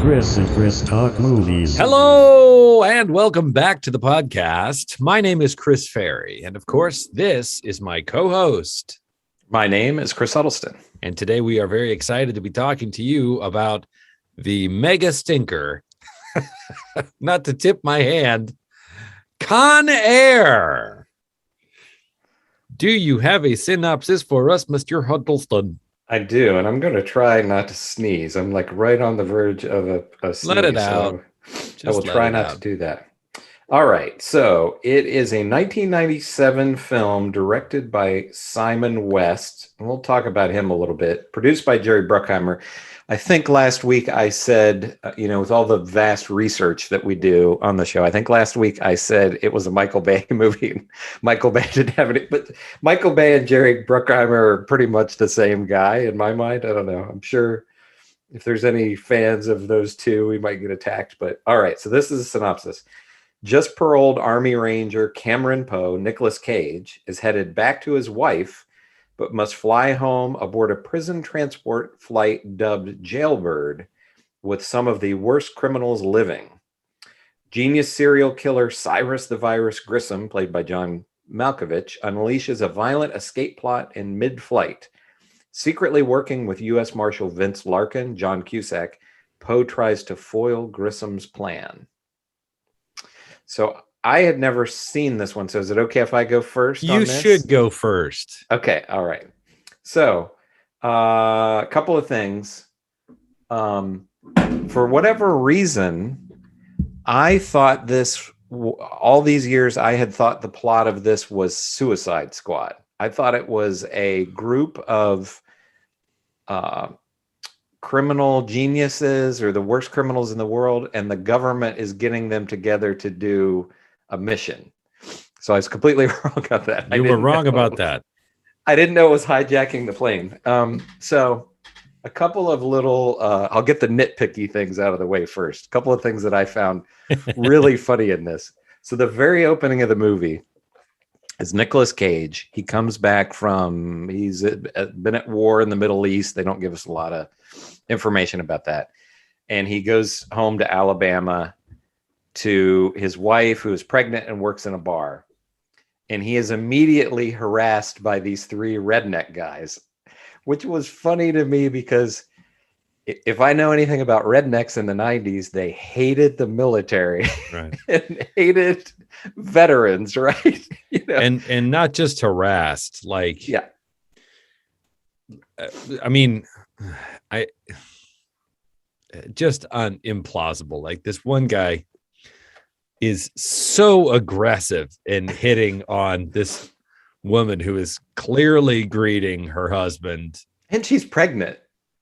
Chris and Chris Talk Movies. Hello, and welcome back to the podcast. My name is Chris Ferry, and of course, this is my co-host. My name is Chris Huddleston. And today we are very excited to be talking to you about the mega stinker, not to tip my hand, Con Air. Do you have a synopsis for us, Mr. Huddleston? I do, and I'm going to try not to sneeze. I'm like right on the verge of a sneeze. Let it out. I will try not to do that. All right, so it is a 1997 film directed by Simon West. And we'll talk about him a little bit. Produced by Jerry Bruckheimer. I think last week I said, with all the vast research that we do on the show, I think last week I said it was a Michael Bay movie. Michael Bay didn't have any, but Michael Bay and Jerry Bruckheimer are pretty much the same guy in my mind. I don't know. I'm sure if there's any fans of those two, we might get attacked. But all right, so this is a synopsis. Just paroled Army Ranger Cameron Poe, Nicolas Cage, is headed back to his wife, but must fly home aboard a prison transport flight dubbed Jailbird with some of the worst criminals living. Genius serial killer Cyrus the Virus Grissom, played by John Malkovich, unleashes a violent escape plot in mid-flight. Secretly working with U.S. Marshal Vince Larkin, John Cusack, Poe tries to foil Grissom's plan. So I had never seen this one, so is it okay if I go first? You should go first. Okay, all right. So, a couple of things. For whatever reason, I thought this, all these years, I had thought the plot of this was Suicide Squad. I thought it was a group of criminal geniuses or the worst criminals in the world, and the government is getting them together to do a mission. So I was completely wrong about that. You were wrong about that. I didn't know it was hijacking the plane. So a couple of little, I'll get the nitpicky things out of the way first. A couple of things that I found really funny in this. So the very opening of the movie is Nicolas Cage. He comes back from, he's been at war in the Middle East. They don't give us a lot of information about that. And he goes home to Alabama to his wife, who is pregnant and works in a bar. And he is immediately harassed by these three redneck guys, which was funny to me because if I know anything about rednecks in the 90s, they hated the military, right? And hated veterans, right? And not just harassed, like, yeah. I mean, just implausible. Like this one guy is so aggressive in hitting on this woman who is clearly greeting her husband. And she's pregnant.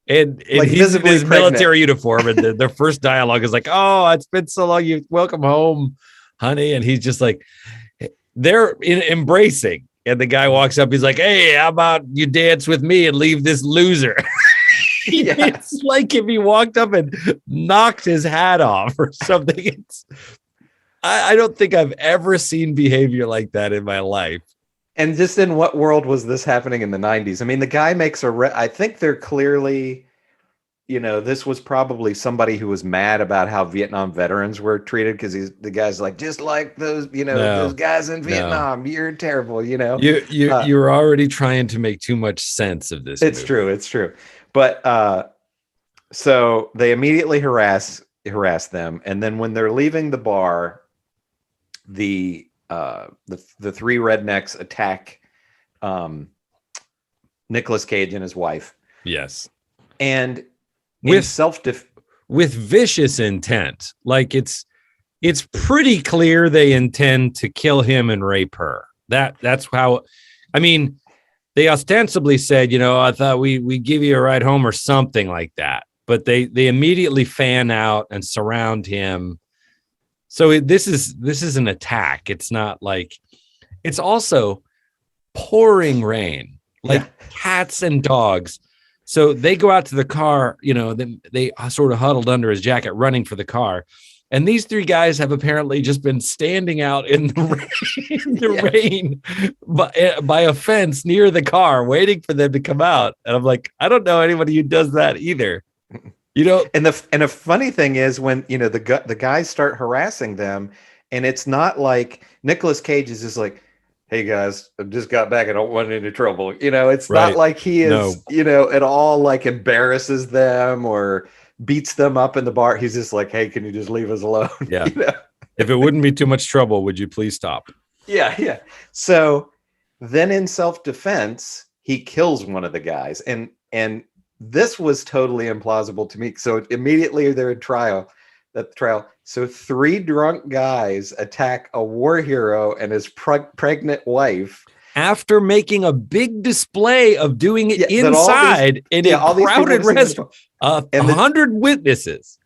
And like he's in his military uniform. And their first dialogue is like, "Oh, it's been so long. You welcome home, honey." And he's just like, they're embracing. And the guy walks up. He's like, "Hey, how about you dance with me and leave this loser?" Yeah. It's like if he walked up and knocked his hat off or something. I don't think I've ever seen behavior like that in my life. And just in what world was this happening in the 90s? I mean, the guy makes I think they're clearly, this was probably somebody who was mad about how Vietnam veterans were treated, because the guy's like, just like those, those guys in Vietnam, you're terrible, You're already trying to make too much sense of this. It's true. But so they immediately harass them, and then when they're leaving the bar, the three rednecks attack Nicolas Cage and his wife. Yes, and with vicious intent. Like it's pretty clear they intend to kill him and rape her. That's how. I mean, they ostensibly said, I thought we give you a ride home or something like that. But they immediately fan out and surround him. So this is an attack. It's not like, it's also pouring rain, like cats and dogs. So they go out to the car, they sort of huddled under his jacket, running for the car. And these three guys have apparently just been standing out in the rain by a fence near the car, waiting for them to come out. And I'm like, I don't know anybody who does that either. You know, And the funny thing is when the guys start harassing them, and it's not like Nicolas Cage is just like, "Hey guys, I just got back. I don't want any trouble." It's not right. like he is, No. at all like embarrasses them or beats them up in the bar. He's just like, "Hey, can you just leave us alone?" Yeah. If it wouldn't be too much trouble, would you please stop? Yeah, yeah. So then in self-defense, he kills one of the guys. And this was totally implausible to me. So immediately they're at the trial. So three drunk guys attack a war hero and his pregnant wife. After making a big display of doing it That all these- inside in yeah, a all these people crowded have seen restaurant, And the- 100 witnesses.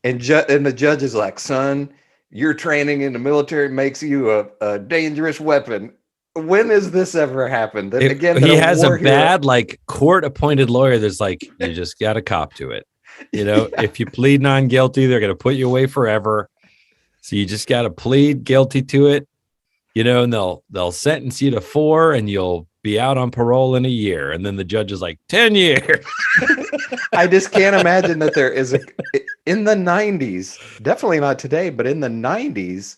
And the judge is like, "Son, your training in the military makes you a dangerous weapon." When has this ever happened? That, again, He has a war hero- bad, like, court-appointed lawyer that's like, you just got to cop to it. Yeah. If you plead non-guilty, they're going to put you away forever. So you just got to plead guilty to it, and they'll sentence you to 4 and you'll be out on parole in a year. And then the judge is like, 10 years. I just can't imagine that there is in the 90s, definitely not today, but in the 90s,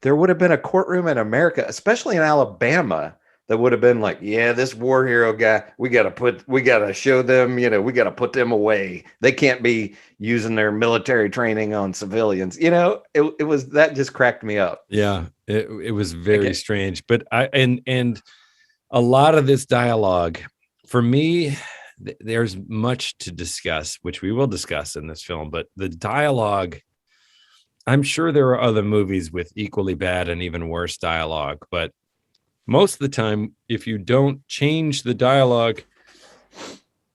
there would have been a courtroom in America, especially in Alabama, that would have been like, "Yeah, this war hero guy, we got to show them, we got to put them away. They can't be using their military training on civilians." It was, that just cracked me up. Yeah, it was very strange. But and a lot of this dialogue, for me, there's much to discuss, which we will discuss in this film. But the dialogue, I'm sure there are other movies with equally bad and even worse dialogue, but most of the time, if you don't change the dialogue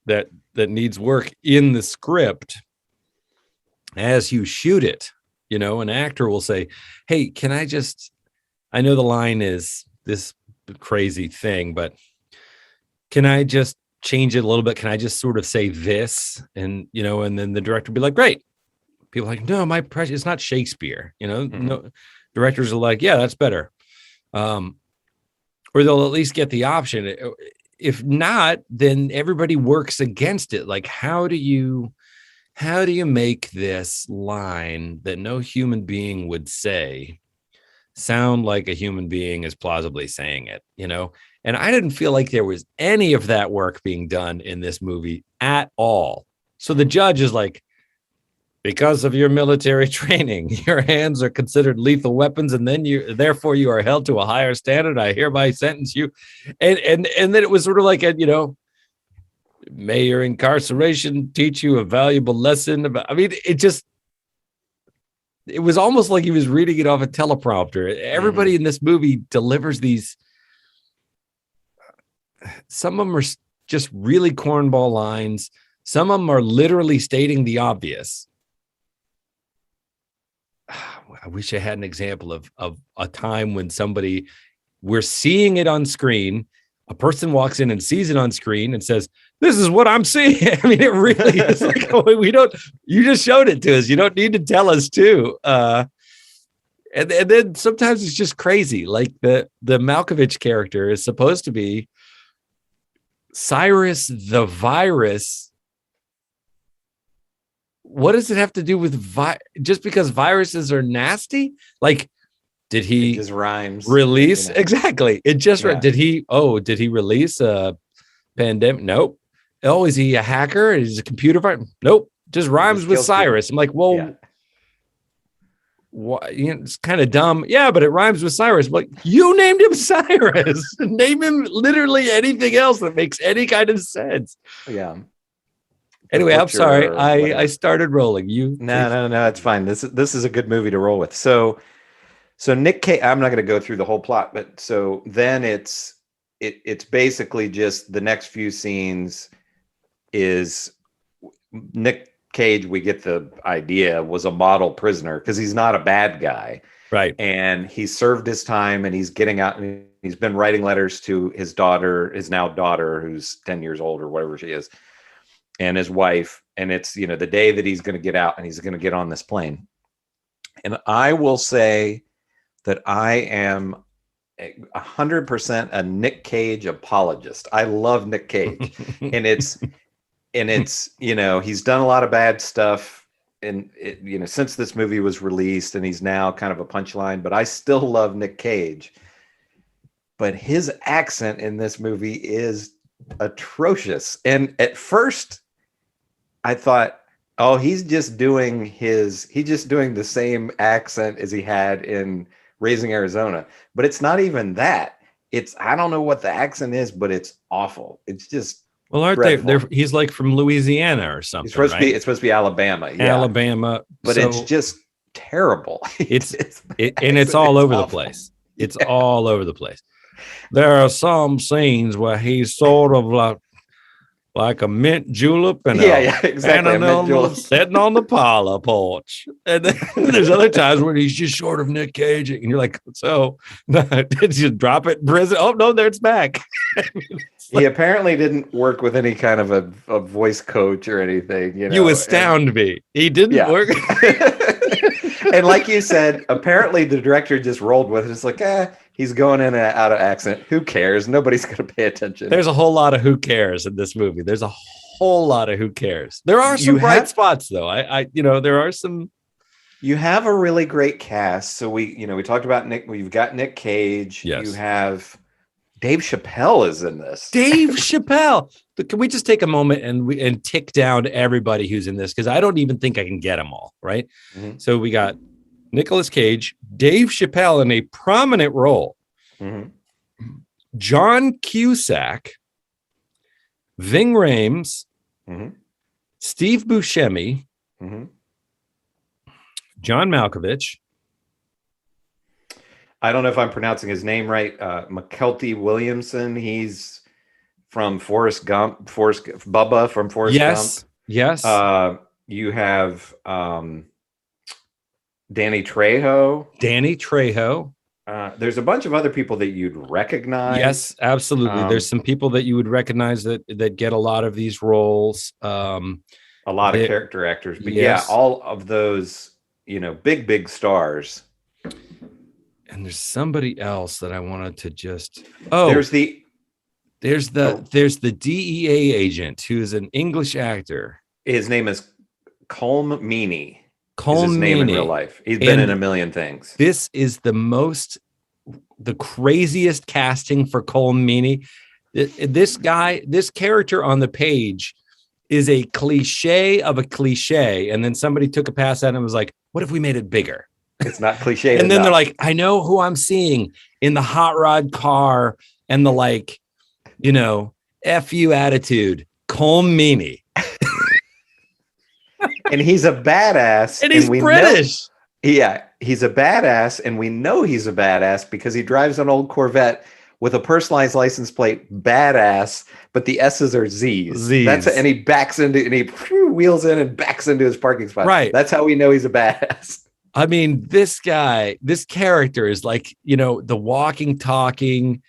that needs work in the script as you shoot it, an actor will say, "Hey, I know the line is this crazy thing, but can I just change it a little bit? Can I just sort of say this?" And, and then the director will be like, "Great." People are like, "No, my pressure, it's not Shakespeare." No, directors are like, "Yeah, that's better." Or they'll at least get the option. If not, then everybody works against it. Like, how do you make this line that no human being would say sound like a human being is plausibly saying it, And I didn't feel like there was any of that work being done in this movie at all. So the judge is like, "Because of your military training, your hands are considered lethal weapons, and then therefore you are held to a higher standard. I hereby sentence you." And then it was sort of like "May your incarceration teach you a valuable lesson about." I mean, it was almost like he was reading it off a teleprompter. Everybody in this movie delivers these. Some of them are just really cornball lines. Some of them are literally stating the obvious. I wish I had an example of a time when we're seeing it on screen. A person walks in and sees it on screen and says, "This is what I'm seeing." I mean, it really is like, you just showed it to us. You don't need to tell us too. And then sometimes it's just crazy. Like the Malkovich character is supposed to be Cyrus the Virus. What does it have to do with just because viruses are nasty? Like, did he It just rhymes. Release? Exactly. It just did he release a pandemic? Nope. Oh, is he a hacker? Is he a computer virus? Nope. Just rhymes with Cyrus. I'm like, well, what? It's kind of dumb. Yeah, but it rhymes with Cyrus. I'm like, you named him Cyrus. Name him literally anything else that makes any kind of sense. Yeah. Anyway, I'm sorry. I started rolling. No, it's fine. This is a good movie to roll with. So Nick Cage, I'm not going to go through the whole plot, but so then it's basically just the next few scenes is Nick Cage. We get the idea, was a model prisoner because he's not a bad guy, right? And he served his time, and he's getting out, and he's been writing letters to his now daughter, who's 10 years old or whatever she is, and his wife. And it's, the day that he's going to get out and he's going to get on this plane. And I will say that I am 100% a Nick Cage apologist. I love Nick Cage. And and it's, he's done a lot of bad stuff, and since this movie was released, and he's now kind of a punchline, but I still love Nick Cage. But his accent in this movie is atrocious. And at first I thought, oh, he's just doing the same accent as he had in Raising Arizona. But it's not even that. I don't know what the accent is, but it's awful. It's just, well, aren't they? He's like from Louisiana or something. It's supposed to be Alabama. Yeah. Alabama. But it's just terrible. It's all over the place. It's all over the place. There are some scenes where he's sort of like a mint julep and exactly. Sitting on the parlor porch. And then there's other times where he's just short of Nick Cage, and you're like, so did you drop it in prison? Oh no, there it's back. He apparently didn't work with any kind of a voice coach or anything. You astound me. He didn't work. And like you said, apparently the director just rolled with it. It's like, he's going in and out of accent. Who cares? Nobody's going to pay attention. There's a whole lot of who cares in this movie. There's a whole lot of who cares. There are some bright spots, though. There are some. You have a really great cast. So we talked about Nick. You've got Nick Cage. Yes. You have Dave Chappelle is in this. Dave Chappelle. But can we just take a moment and tick down everybody who's in this? Because I don't even think I can get them all, right? Mm-hmm. So we got Nicolas Cage, Dave Chappelle in a prominent role, mm-hmm. John Cusack, Ving Rhames, mm-hmm. Steve Buscemi, mm-hmm. John Malkovich. I don't know if I'm pronouncing his name right. McKelty Williamson. He's from Bubba from Forrest Gump. Yes. You have Danny Trejo. There's a bunch of other people that you'd recognize. Yes, absolutely. There's some people that you would recognize that get a lot of these roles. A lot of character actors. But yes. All of those, big stars. And there's somebody else that I wanted to just. There's the DEA agent who's an English actor. His name is Colm Meaney. Colm his name Meaney. In real life. He's been in a million things. This is the craziest casting for Colm Meaney. This guy, this character on the page is a cliche of a cliche. And then somebody took a pass at it and was like, what if we made it bigger? It's not cliche. And then they're like, I know who I'm seeing in the hot rod car and the F you attitude. Colm Meaney. And he's a badass. And he's British. He's a badass. And we know he's a badass because he drives an old Corvette with a personalized license plate, badass, but the S's are Z's. And he backs into, and he wheels in and backs into his parking spot. Right. That's how we know he's a badass. I mean, this character is like, the walking, talking.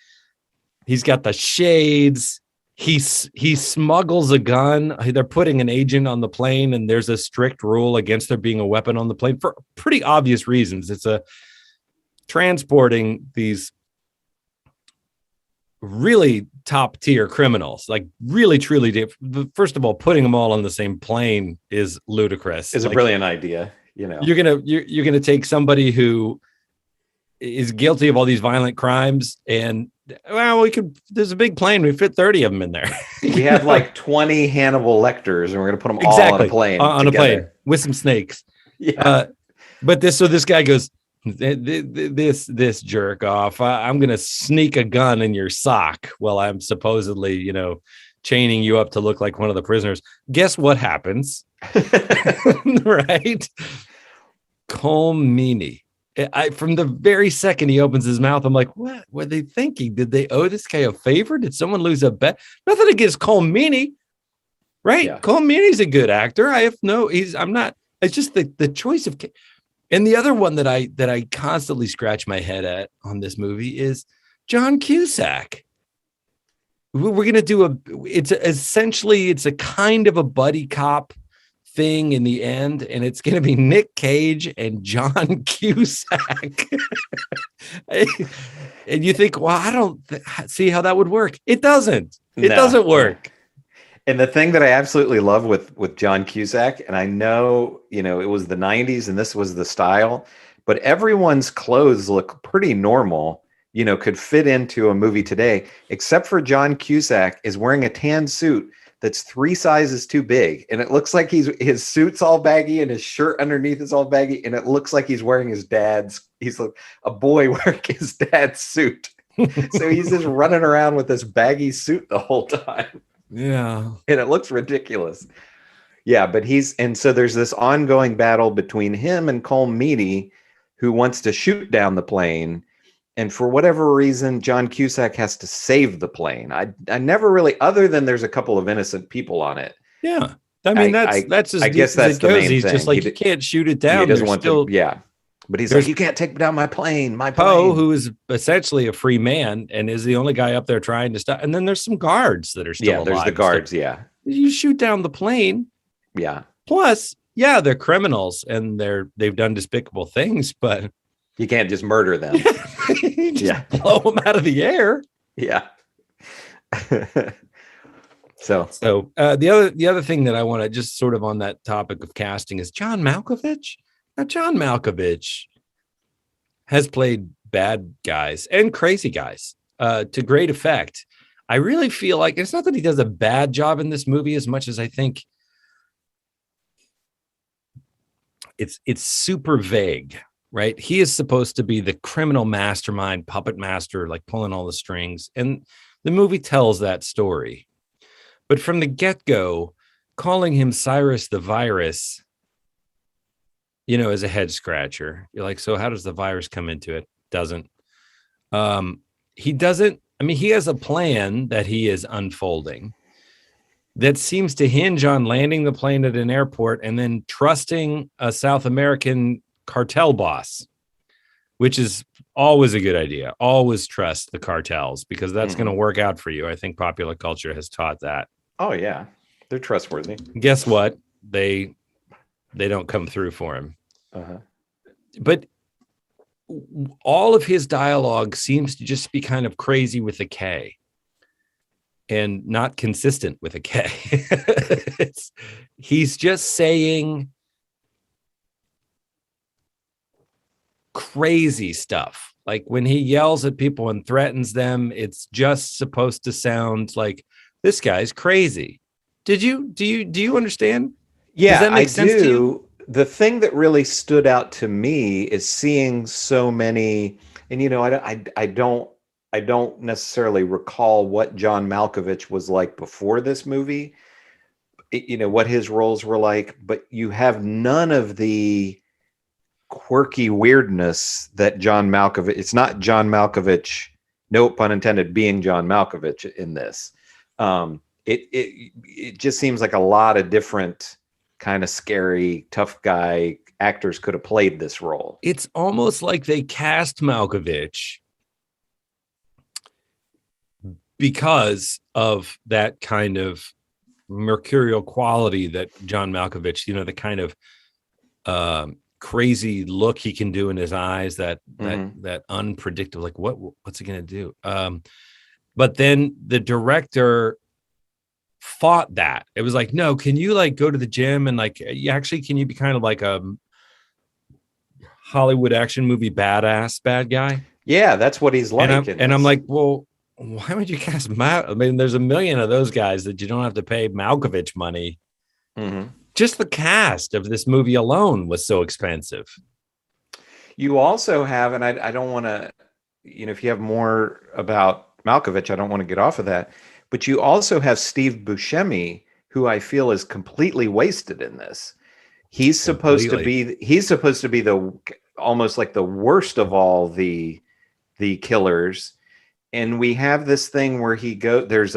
He's got the shades. He smuggles a gun. They're putting an agent on the plane, and there's a strict rule against there being a weapon on the plane for pretty obvious reasons. It's transporting these really top tier criminals, like really, truly. First of all, putting them all on the same plane is ludicrous. It's a brilliant idea. You're gonna take somebody who is guilty of all these violent crimes, and there's a big plane, we fit 30 of them in there. We have like 20 Hannibal Lecters, and we're gonna put them all on a plane on a plane with some snakes. But this guy goes, this jerk off, I'm gonna sneak a gun in your sock while I'm supposedly chaining you up to look like one of the prisoners. Guess what happens? Right? Colm Meaney. From the very second he opens his mouth, I'm like, what were they thinking? Did they owe this guy a favor? Did someone lose a bet? Nothing against Colm Meaney, right? Yeah. Colm Meaney's a good actor. I'm not. It's just the choice of. And the other one that I constantly scratch my head at on this movie is John Cusack. We're going to do it's a kind of a buddy cop thing in the end, and it's going to be Nick Cage and John Cusack. And you think, well, I don't see how that would work. It doesn't. It doesn't work. And the thing that I absolutely love with John Cusack, and I know, it was the 90s and this was the style, but everyone's clothes look pretty normal, could fit into a movie today, except for John Cusack is wearing a tan suit that's 3 sizes too big. And it looks like his suit's all baggy and his shirt underneath is all baggy. And it looks like he's wearing he's like a boy wearing his dad's suit. So he's just running around with this baggy suit the whole time. Yeah. And it looks ridiculous. Yeah, but so there's this ongoing battle between him and Cole Meany, who wants to shoot down the plane. And for whatever reason, John Cusack has to save the plane. I never really, other than there's a couple of innocent people on it. Yeah. I mean, that's as I guess that's the main He's thing. just like, you can't shoot it down. He doesn't want to, yeah. But he's like, you can't take down my plane. Poe, who is essentially a free man and is the only guy up there trying to stop. And then there's some guards that are still alive. There's the guards, yeah. You shoot down the plane. Yeah. Plus, yeah, they're criminals and they've done despicable things, but you can't just murder them. Blow them out of the air. Yeah. So the other thing that I want to just sort of on that topic of casting is John Malkovich. Now, John Malkovich has played bad guys and crazy guys to great effect. I really feel like it's not that he does a bad job in this movie as much as I think it's super vague, right? He is supposed to be the criminal mastermind, puppet master, like pulling all the strings. And the movie tells that story. But from the get-go, calling him Cyrus the Virus, as a head scratcher, you're like, so how does the virus come into it? Doesn't. He doesn't. I mean, he has a plan that he is unfolding that seems to hinge on landing the plane at an airport and then trusting a South American cartel boss, which is always a good idea. Always trust the cartels because that's going to work out for you. I think popular culture has taught that. Oh, yeah. They're trustworthy. Guess what? They don't come through for him. Uh-huh. But all of his dialogue seems to just be kind of crazy with a K and not consistent with a K. He's just saying crazy stuff. Like when he yells at people and threatens them, it's just supposed to sound like this guy's crazy. Do you understand? Yeah, does that make sense do. To you? The thing that really stood out to me is seeing so many, and I don't necessarily recall what John Malkovich was like before this movie, what his roles were like, but you have none of the quirky weirdness that John Malkovich, it's not John Malkovich, no pun intended, being John Malkovich in this. It just seems like a lot of different kind of scary, tough guy actors could have played this role. It's almost like they cast Malkovich because of that kind of mercurial quality that John Malkovich, the kind of crazy look he can do in his eyes, that unpredictable, like what's he going to do? But then the director fought that. It was like, no, can you like go to the gym and like can you be kind of like a Hollywood action movie bad guy? Yeah, that's what he's like. And I'm like, well, why would you cast I mean, there's a million of those guys that you don't have to pay Malkovich money. Mm-hmm. Just the cast of this movie alone was so expensive. You also have, and I don't want to, if you have more about Malkovich, I don't want to get off of that. But you also have Steve Buscemi, who I feel is completely wasted in this. He's supposed to be the almost like the worst of all the killers. And we have this thing where there's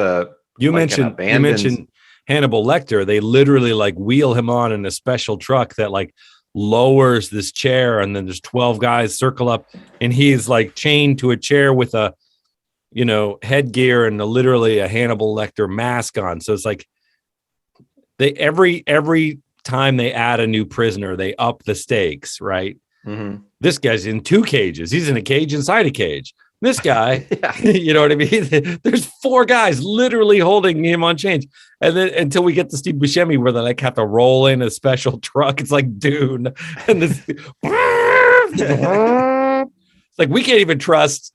you mentioned Hannibal Lecter. They literally like wheel him on in a special truck that like lowers this chair, and then there's 12 guys circle up, and he's like chained to a chair with a headgear and literally a Hannibal Lecter mask on. So it's like every time they add a new prisoner, they up the stakes, right? Mm-hmm. This guy's in 2 cages. He's in a cage inside a cage. This guy, Yeah. you know what I mean? There's 4 guys literally holding him on chains. And then until we get to Steve Buscemi, where they like have to roll in a special truck. It's like Dune. And this it's like we can't even trust,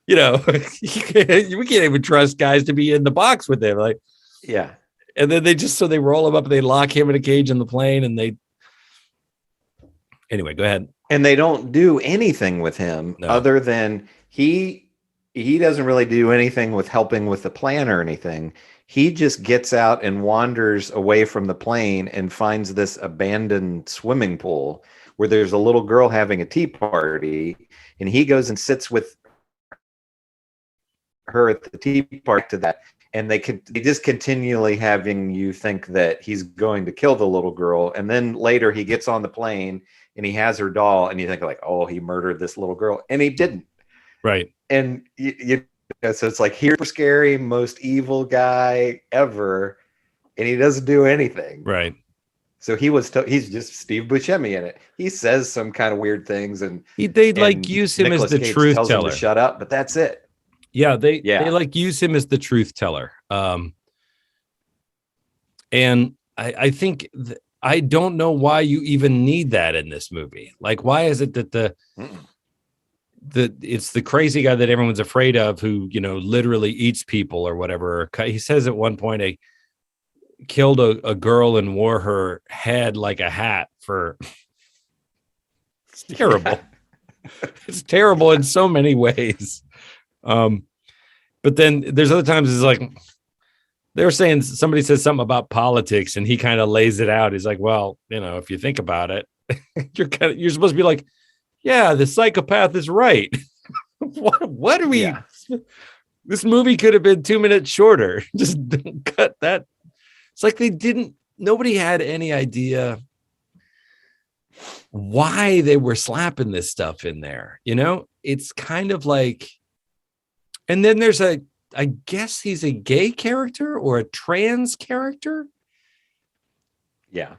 we can't even trust guys to be in the box with him. Like, Yeah. and then they roll him up and they lock him in a cage in the plane anyway, go ahead. And they don't do anything with him other than he doesn't really do anything with helping with the plan or anything. He just gets out and wanders away from the plane and finds this abandoned swimming pool where there's a little girl having a tea party, and he goes and sits with her at the tea party to that. And they just continually having you think that he's going to kill the little girl. And then later he gets on the plane and he has her doll, and you think like, oh, he murdered this little girl, and he didn't. Right. And so it's like, here's scary, most evil guy ever, and he doesn't do anything. Right. So he's just Steve Buscemi in it. He says some kind of weird things, and they like use him Nicolas as the Cage truth tells him teller. to shut up, but that's it. Yeah, they like use him as the truth teller. And I think I don't know why you even need that in this movie. Like, why is it that it's the crazy guy that everyone's afraid of, who literally eats people or whatever? He says at one point, he killed a girl and wore her head like a hat for. It's terrible. Yeah. It's terrible in so many ways. But then there's other times it's like they're saying somebody says something about politics and he kind of lays it out. He's like, well, if you think about it, you're supposed to be like, yeah, the psychopath is right. What are we? Yeah. This movie could have been 2 minutes shorter. Just cut that. It's like nobody had any idea why they were slapping this stuff in there. It's kind of like, and then there's I guess he's a gay character or a trans character. Yeah.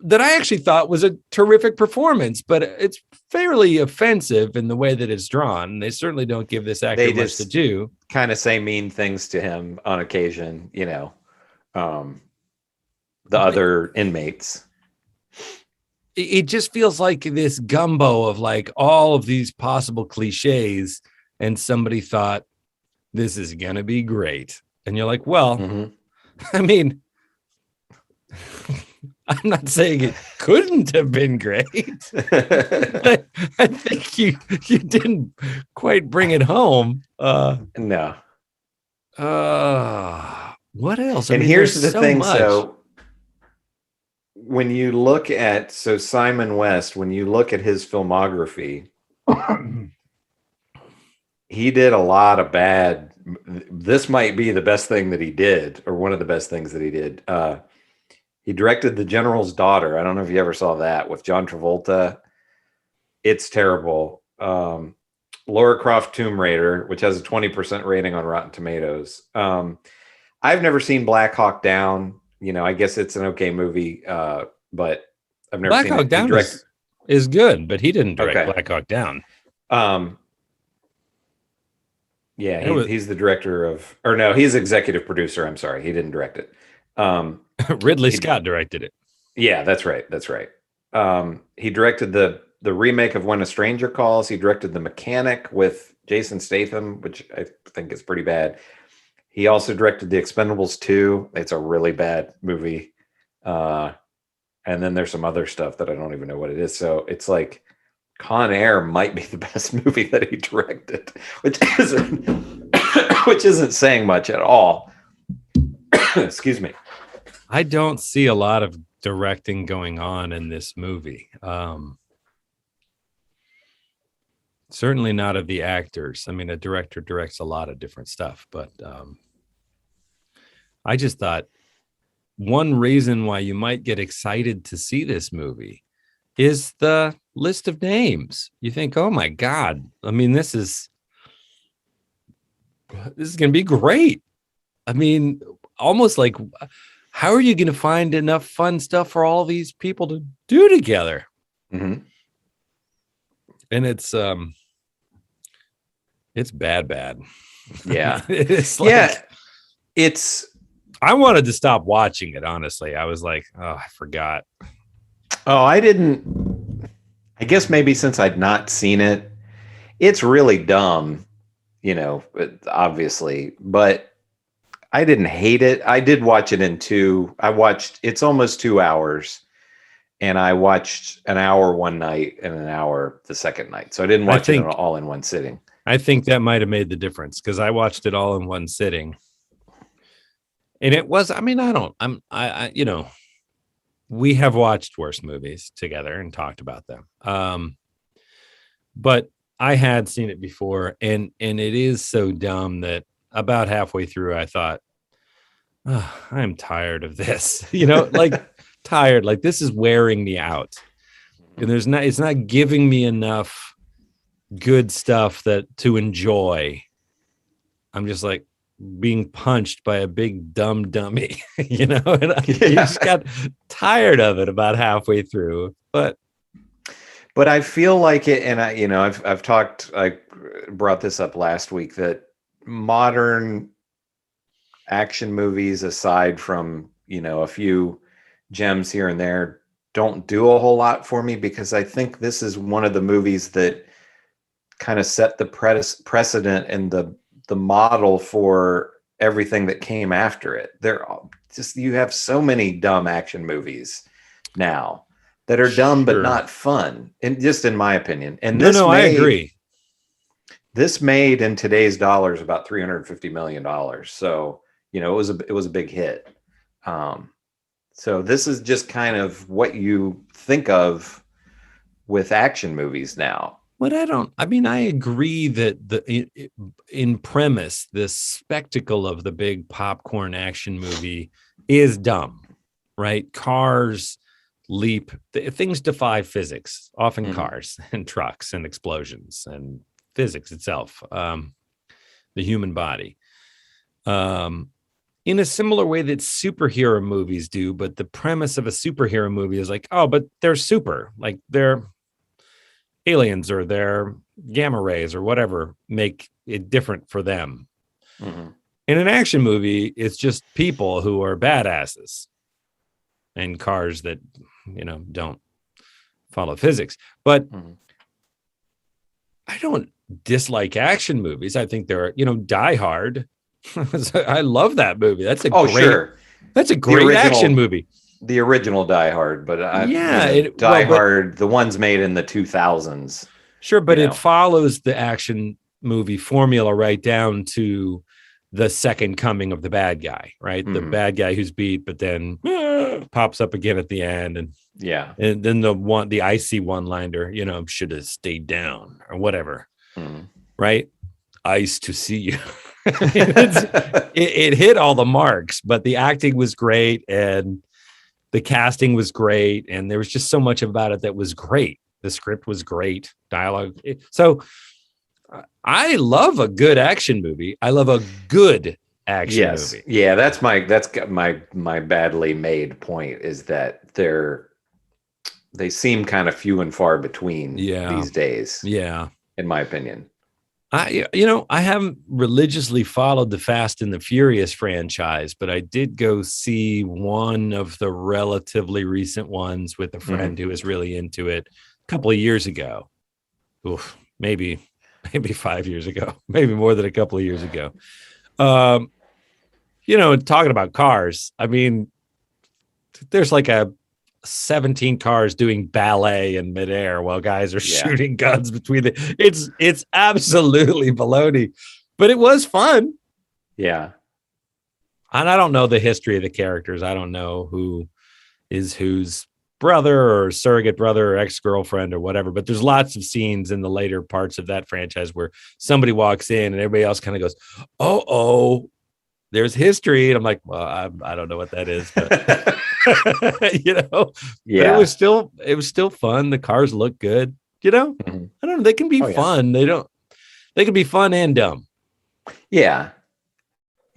That I actually thought was a terrific performance, but it's fairly offensive in the way that it's drawn. They certainly don't give this actor much to do. Kind of say mean things to him on occasion, the other inmates. It just feels like this gumbo of like all of these possible cliches, and somebody thought this is going to be great. And you're like, well, I mean, I'm not saying it couldn't have been great. I think you didn't quite bring it home. No. What else? And here's the thing. Much. So when you look at Simon West, when you look at his filmography, he did a lot of bad. This might be the best thing that he did, or one of the best things that he did. He directed The General's Daughter. I don't know if you ever saw that with John Travolta. It's terrible. Lara Croft Tomb Raider, which has a 20% rating on Rotten Tomatoes. I've never seen Black Hawk Down. I guess it's an okay movie, but I've never seen it. Black Hawk Down is good, but he didn't direct Black Hawk Down. Yeah, he's the director of, or no, he's executive producer. I'm sorry, he didn't direct it. Ridley Scott directed it. Yeah, that's right. He directed the remake of When a Stranger Calls. He directed The Mechanic with Jason Statham, which I think is pretty bad. He also directed The Expendables 2. It's a really bad movie. And then there's some other stuff that I don't even know what it is. So it's like Con Air might be the best movie that he directed, which isn't saying much at all. Excuse me. I don't see a lot of directing going on in this movie. Certainly not of the actors. I mean, a director directs a lot of different stuff, but I just thought one reason why you might get excited to see this movie is the list of names. You think, oh my God, I mean, this is going to be great. I mean, almost like, how are you going to find enough fun stuff for all these people to do together? Mm-hmm. And it's, It's bad. Yeah. It's like, Yeah. It's, I wanted to stop watching it, honestly. I was like, oh, I forgot. oh, I guess maybe since I'd not seen it, it's really dumb, obviously, but I didn't hate it. I did watch it in two. It's almost 2 hours, and I watched an hour one night and an hour the second night. So I didn't watch it all in one sitting. I think that might have made the difference because I watched it all in one sitting. And it was, I mean, we have watched worse movies together and talked about them. But I had seen it before, and it is so dumb that about halfway through, I thought, oh, I'm tired of this, like tired, like this is wearing me out. And it's not giving me enough good stuff to enjoy. I'm just like being punched by a big dumb dummy, and you just got tired of it about halfway through. But I feel like it, and I brought this up last week, that modern action movies, aside from, a few gems here and there, don't do a whole lot for me, because I think this is one of the movies that kind of set the precedent and the model for everything that came after it. You have so many dumb action movies now that are dumb but not fun, and just in my opinion. And I agree. This made in today's dollars about $350 million. So, it was a big hit. So this is just kind of what you think of with action movies now. But I agree that in premise, the spectacle of the big popcorn action movie is dumb, right? Cars leap, things defy physics, often cars and trucks and explosions and physics itself, the human body. In a similar way that superhero movies do, but the premise of a superhero movie is like, oh, but they're super, like they're aliens or they're gamma rays or whatever make it different for them. In an action movie, it's just people who are badasses and cars that, don't follow physics. But I don't dislike action movies. I think they're, Die Hard. I love that movie. That's a great action movie. The original Die Hard, but Hard, the ones made in the 2000s. Sure, but it follows the action movie formula right down to the second coming of the bad guy, right? The bad guy who's beat, but then pops up again at the end, and then the icy one-liner, should have stayed down or whatever, right? Ice to see you. It hit all the marks, but the acting was great and the casting was great, and there was just so much about it that was great. The script was great, dialogue. So I love a good action movie. I love a good action movie. Yeah, that's my badly made point, is that they seem kind of few and far between these days. Yeah, in my opinion. I haven't religiously followed the Fast and the Furious franchise, but I did go see one of the relatively recent ones with a friend who was really into it a couple of years ago. Oof, maybe 5 years ago, maybe more than a couple of years ago. Talking about cars, I mean, there's like 17 cars doing ballet in midair while guys are shooting guns between it's absolutely baloney, but it was fun. Yeah. And I don't know the history of the characters. I don't know who is whose brother or surrogate brother or ex-girlfriend or whatever, but there's lots of scenes in the later parts of that franchise where somebody walks in and everybody else kind of goes, oh, there's history. And I'm like, well, I don't know what that is, but but it was still fun. The cars look good, I don't know. They can be fun. They can be fun and dumb. Yeah,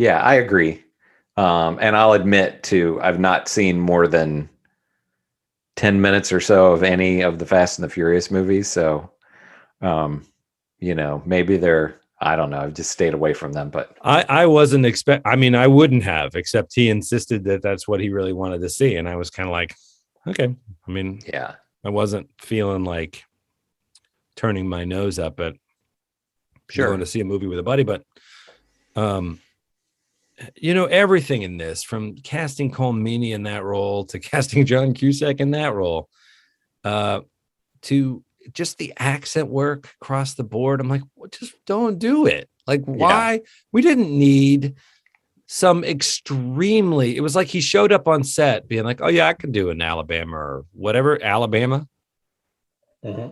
I agree. And I'll admit too, I've not seen more than 10 minutes or so of any of the Fast and the Furious movies. So, maybe they're I don't know. I've just stayed away from them, but I wasn't I mean, I wouldn't have, except he insisted that that's what he really wanted to see. And I was kind of like, okay. I mean, yeah. I wasn't feeling like turning my nose up at Sure. going to see a movie with a buddy, but, everything in this, from casting Cole Meany in that role to casting John Cusack in that role, to just the accent work across the board. I'm like, well, just don't do it. Like, why? Yeah. We didn't need some extremely, it was like he showed up on set being like, oh yeah, I can do an Alabama or whatever, Alabama. Mm-hmm.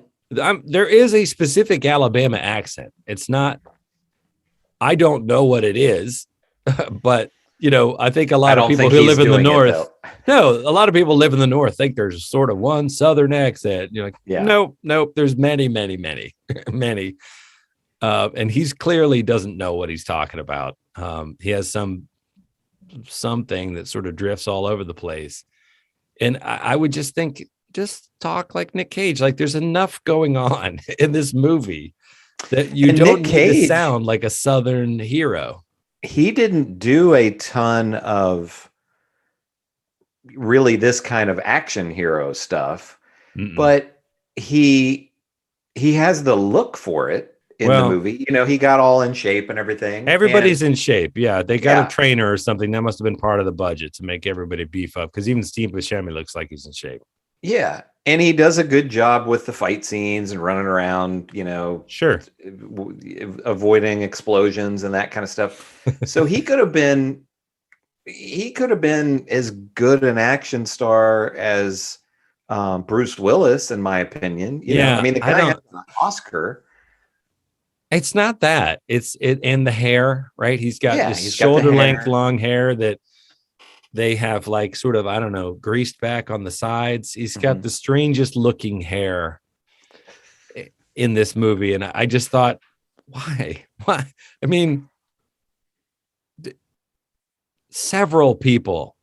There is a specific Alabama accent. It's not, I don't know what it is, but I think a lot of people who live in the North, a lot of people live in the North think there's sort of one Southern accent. You're like, nope. There's many. And he's clearly doesn't know what he's talking about. He has something that sort of drifts all over the place. And I would just think, just talk like Nick Cage. Like, there's enough going on in this movie that you don't need to sound like a Southern hero. He didn't do a ton of really this kind of action hero stuff, but he has the look for it in the movie. He got all in shape and everything. Everybody's in shape. Yeah. They got a trainer or something. That must have been part of the budget to make everybody beef up, because even Steve Buscemi looks like he's in shape. Yeah. And he does a good job with the fight scenes and running around, sure, avoiding explosions and that kind of stuff. So he could have been as good an action star as Bruce Willis, in my opinion. You know? I mean, the guy has an Oscar. It's not that. It's and the hair, right? He's got this shoulder length long hair that they have, like, sort of, I don't know, greased back on the sides. He's got the strangest looking hair in this movie. And I just thought, why? I mean, several people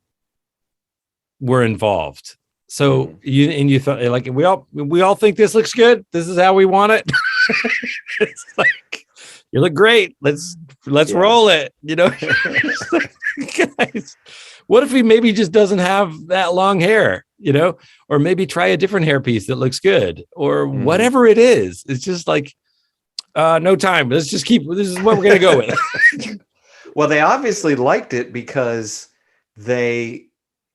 were involved. So you thought, like, we all think this looks good. This is how we want it. It's like, you look great. Let's roll it. Guys, what if he maybe just doesn't have that long hair, or maybe try a different hairpiece that looks good, or whatever it is. It's just like, no time. Let's just this is what we're going to go with. Well, they obviously liked it because they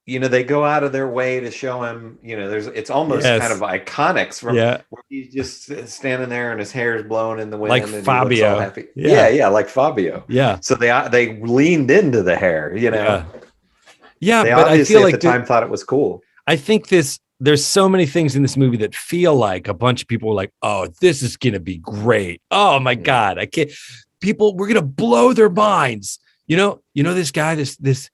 go out of their way to show him, it's almost kind of iconics from where he's just standing there and his hair is blowing in the wind. Like and Fabio. Happy. Like Fabio. Yeah. So they leaned into the hair, Yeah, they but obviously I feel like at the time thought it was cool. I think there's so many things in this movie that feel like a bunch of people were like, oh, this is going to be great. Oh my God. I can't, we're going to blow their minds. This guy, this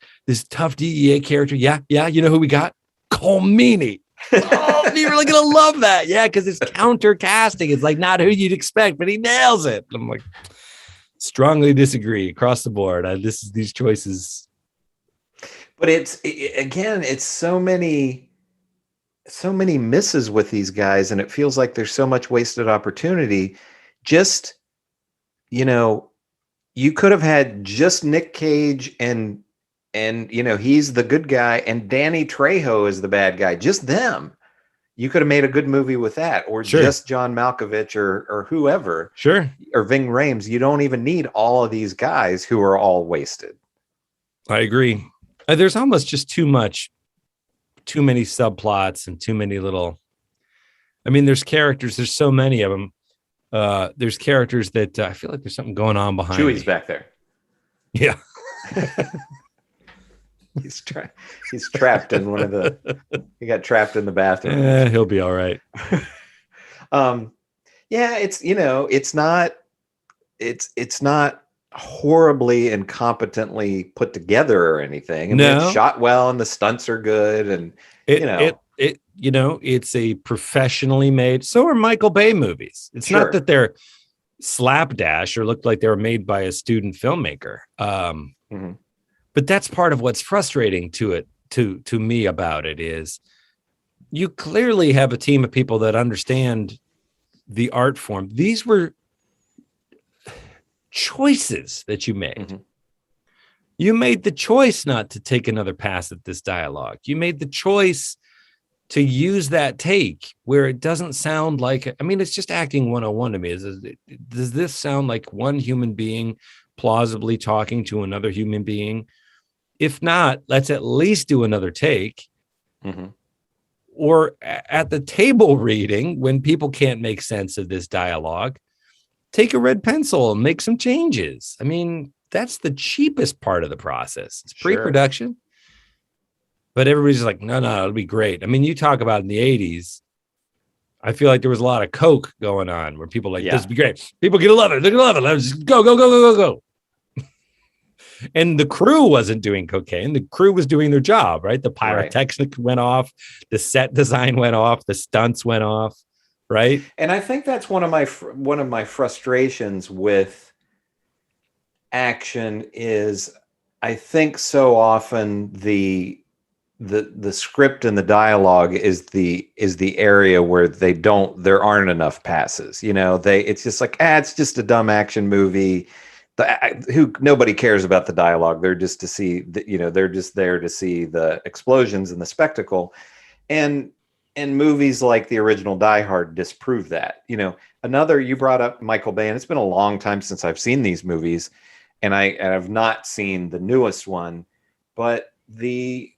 tough DEA character. Yeah. You know who we got? Cole Meany. Oh, you're really going to love that. Yeah. Cause it's counter casting. It's like not who you'd expect, but he nails it. I'm like, strongly disagree across the board. These choices. But it's so many misses with these guys, and it feels like there's so much wasted opportunity. Just, you could have had just Nick Cage and he's the good guy, and Danny Trejo is the bad guy. Just them. You could have made a good movie with that, or just John Malkovich or whoever. Sure. Or Ving Rhames. You don't even need all of these guys who are all wasted. I agree. There's almost just too many subplots and too many little, there's characters, there's so many of them. There's characters that I feel like there's something going on behind Chewie's me. Back there. Yeah. He's trapped in he got trapped in the bathroom. He'll be all right. It's not horribly incompetently put together or anything. It's shot well and the stunts are good, and it's a professionally made. So are Michael Bay movies. It's not that they're slapdash or looked like they were made by a student filmmaker. But that's part of what's frustrating to me about it is you clearly have a team of people that understand the art form. These were choices that you made. Mm-hmm. You made the choice not to take another pass at this dialogue. You made the choice to use that take where it doesn't sound like, I mean, it's just acting 101 to me. Does this sound like one human being plausibly talking to another human being? If not, let's at least do another take. Mm-hmm. Or at the table reading, when people can't make sense of this dialogue, take a red pencil and make some changes. I mean, that's the cheapest part of the process. It's pre-production. But everybody's like, no, it'll be great. I mean, you talk about in the 80s, I feel like there was a lot of coke going on where people like, this would be great. People gonna love it. They're gonna love it. Let's just go. And the crew wasn't doing cocaine. The crew was doing their job, right? The pyrotechnics went off. The set design went off. The stunts went off, right? And I think that's one of my frustrations with action is I think so often the script and the dialogue is the area where there aren't enough passes. You know, it's just like, it's just a dumb action movie. Nobody cares about the dialogue. They're just they're just there to see the explosions and the spectacle. And movies like the original Die Hard disprove that. You know, you brought up Michael Bay, and it's been a long time since I've seen these movies, and I've not seen the newest one, but the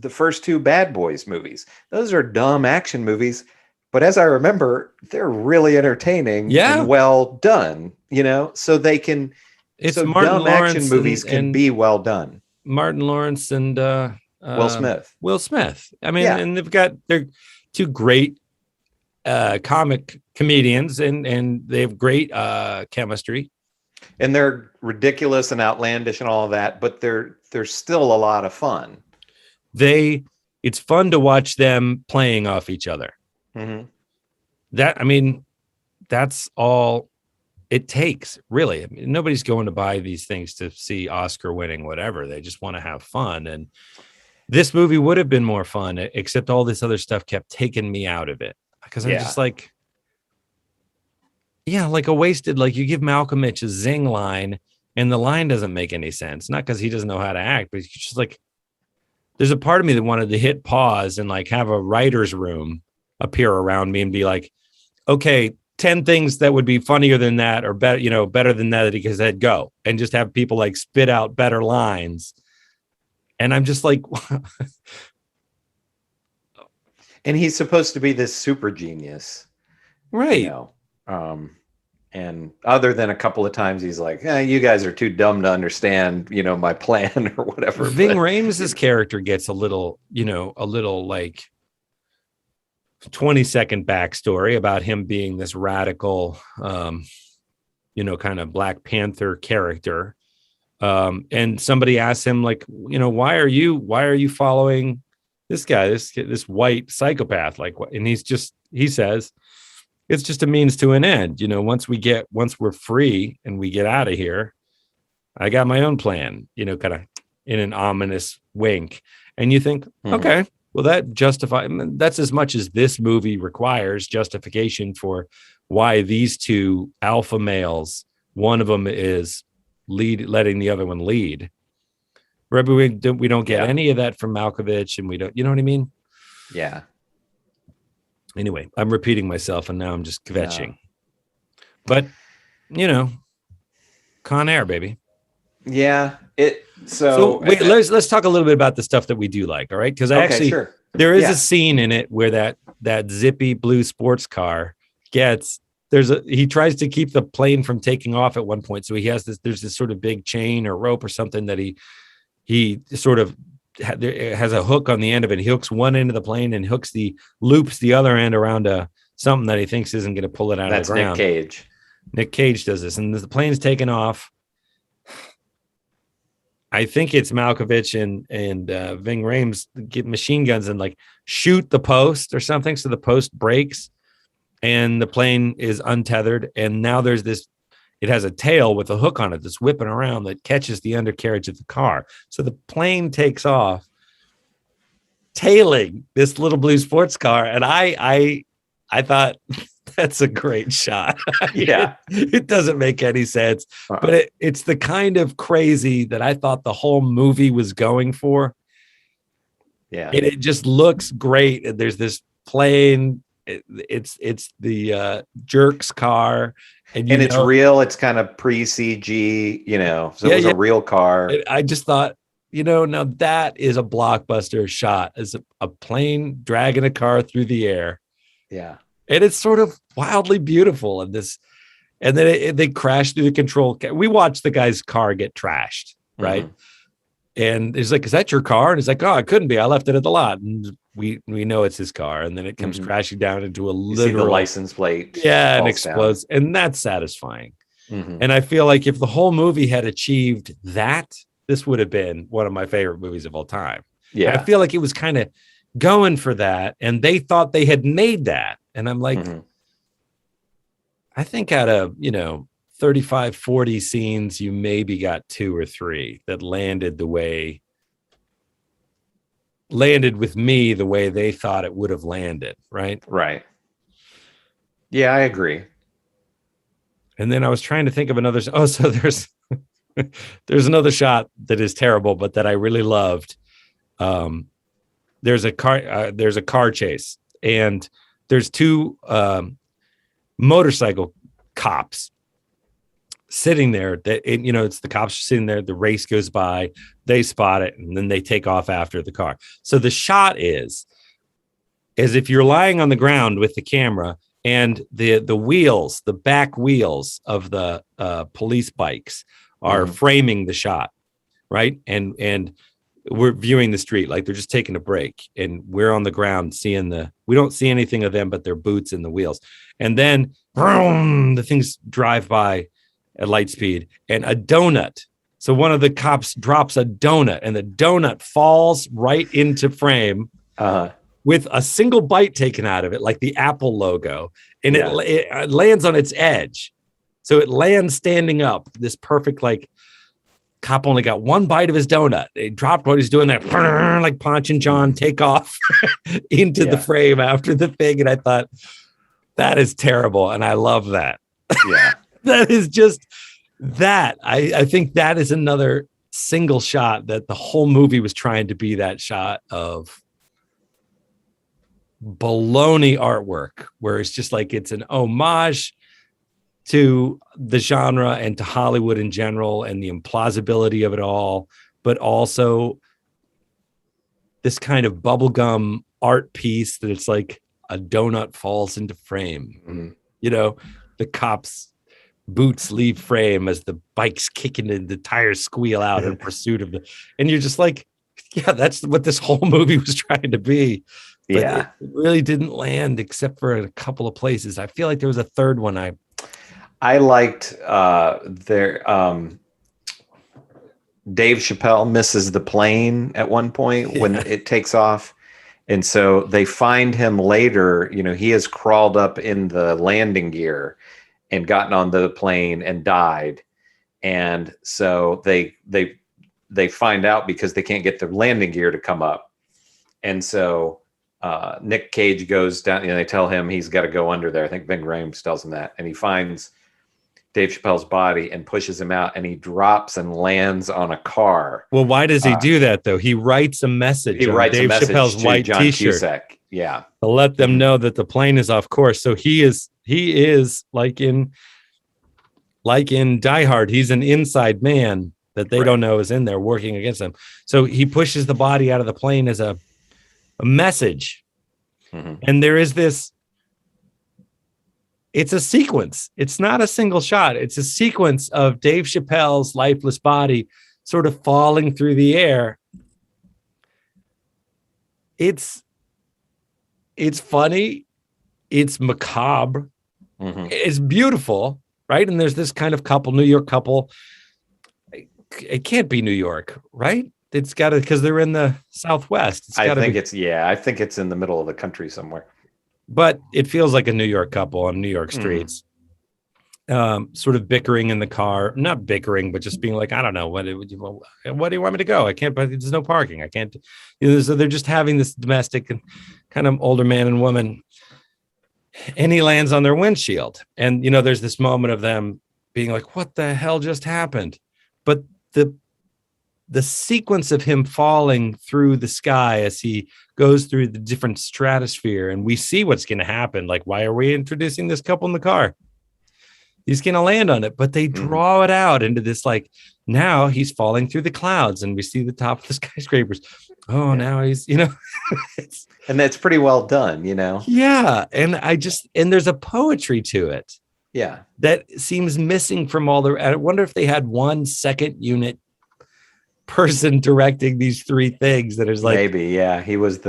first two Bad Boys movies, those are dumb action movies. But as I remember, they're really entertaining and well done, you know, so they can, dumb action movies can be well done. Martin Lawrence and Will Smith. Will Smith. I mean, and they're two great comic comedians and they have great chemistry. And they're ridiculous and outlandish and all of that, but they're still a lot of fun. It's fun to watch them playing off each other. Mm-hmm. That's all it takes, really. I mean, nobody's going to buy these things to see Oscar winning whatever. They just want to have fun. And this movie would have been more fun, except all this other stuff kept taking me out of it. Because I'm just like, like a wasted, like you give Malkovich a zing line and the line doesn't make any sense. Not because he doesn't know how to act, but it's just like, there's a part of me that wanted to hit pause and like have a writer's room appear around me and be like, okay, 10 things that would be funnier than that or better, better than that he said go, and just have people like spit out better lines. And I'm just like, and he's supposed to be this super genius, right? You know, and other than a couple of times he's like, you guys are too dumb to understand, my plan or whatever. Ving Rhames' character gets a little like 20-second backstory about him being this radical, kind of Black Panther character. And somebody asks him like, why are you following this guy, this white psychopath? Like, what? And he says, it's just a means to an end. Once we're free and we get out of here, I got my own plan, kind of in an ominous wink. And you think, okay, well, that's as much as this movie requires justification for why these two alpha males, one of them is letting the other one lead. We don't get any of that from Malkovich, and we don't, you know what I mean? Yeah. Anyway, I'm repeating myself, and now I'm just kvetching. But, Con Air, baby. Yeah. So wait, let's talk a little bit about the stuff that we do like, all right? Because there is a scene in it where that zippy blue sports car he tries to keep the plane from taking off at one point. So there's this sort of big chain or rope or something that he sort of has a hook on the end of it. He hooks one end of the plane and loops the other end around something that he thinks isn't going to pull it out of the ground. That's Nick Cage. Nick Cage does this, and the plane's taken off. I think it's Malkovich and Ving Rhames get machine guns and like shoot the post or something. So the post breaks and the plane is untethered. And now it has a tail with a hook on it that's whipping around that catches the undercarriage of the car. So the plane takes off, tailing this little blue sports car. And I thought That's a great shot. Yeah. It doesn't make any sense, but it's the kind of crazy that I thought the whole movie was going for. Yeah. And it just looks great. And there's this plane. It's the Jerk's car. And it's real. It's kind of pre-CG, so it was a real car. I just thought, now that is a blockbuster shot, as a plane dragging a car through the air. Yeah. And it's sort of wildly beautiful. And then they crash through the control. We watched the guy's car get trashed, right? Mm-hmm. And he's like, "Is that your car?" And he's like, "Oh, it couldn't be. I left it at the lot." And we know it's his car. And then it comes crashing down into a literal, you see the license plate. Yeah, and explodes. Down. And that's satisfying. Mm-hmm. And I feel like if the whole movie had achieved that, this would have been one of my favorite movies of all time. Yeah. And I feel like it was kind of going for that. And they thought they had made that. And I'm like, I think out of, 35, 40 scenes, you maybe got 2 or 3 that landed with me the way they thought it would have landed. Right. Right. Yeah, I agree. And then I was trying to think of another. Oh, so there's another shot that is terrible, but that I really loved. There's a car chase, and there's 2 motorcycle cops sitting there. It's the cops sitting there. The race goes by, they spot it, and then they take off after the car. So the shot is as if you're lying on the ground with the camera, and the wheels, the back wheels of the police bikes are framing the shot, right? And we're viewing the street like they're just taking a break, and we're on the ground seeing we don't see anything of them but their boots and the wheels. And then boom, the things drive by at light speed, and a donut. So one of the cops drops a donut, and the donut falls right into frame with a single bite taken out of it, like the Apple logo. And it lands on its edge. So it lands standing up, this perfect, like, cop only got one bite of his donut. They dropped what he's doing there, like Ponch and John take off into the frame after the thing. And I thought, that is terrible. And I love that. Yeah. That is just that. I think that is another single shot that the whole movie was trying to be that shot of baloney artwork, where it's just like it's an homage to the genre and to Hollywood in general and the implausibility of it all, but also this kind of bubblegum art piece that it's like a donut falls into frame. The cops' boots leave frame as the bike's kicking and the tires squeal out in pursuit of and you're just like, yeah, that's what this whole movie was trying to be. But it really didn't land except for a couple of places. I feel like there was a third one I liked Dave Chappelle misses the plane at one point when it takes off. And so they find him later, he has crawled up in the landing gear and gotten on the plane and died. And so they find out because they can't get the landing gear to come up. And so Nick Cage goes down, they tell him he's got to go under there. I think Ving Rhames tells him that. And he finds Dave Chappelle's body and pushes him out, and he drops and lands on a car. Well, why does he do that, though? He writes a message. He writes Dave a message Chappelle's to white John T-shirt. Cusack. Yeah. To let them know that the plane is off course. So he is like in Die Hard, he's an inside man that they don't know is in there working against them. So he pushes the body out of the plane as a message. And there is this, it's a sequence. It's not a single shot. It's a sequence of Dave Chappelle's lifeless body sort of falling through the air. It's funny. It's macabre. It's beautiful, right? And there's this kind of couple, New York couple. It can't be New York, right? It's got to, because they're in the Southwest. I think it's in the middle of the country somewhere. But it feels like a New York couple on New York streets, sort of bickering in the car. Not bickering, but just being like, I don't know, what do you want me to go? I can't, but there's no parking. I can't. So they're just having this domestic and kind of older man and woman. and he lands on their windshield. And, there's this moment of them being like, what the hell just happened? But the sequence of him falling through the sky as he goes through the different stratosphere, and we see what's going to happen. Like, why are we introducing this couple in the car? He's going to land on it, but they draw it out into this, like, now he's falling through the clouds and we see the top of the skyscrapers. Oh, yeah. Now he's, and that's pretty well done, Yeah. And there's a poetry to it. Yeah. That seems missing from all I wonder if they had one second unit person directing these three things that is like, maybe. Yeah. He was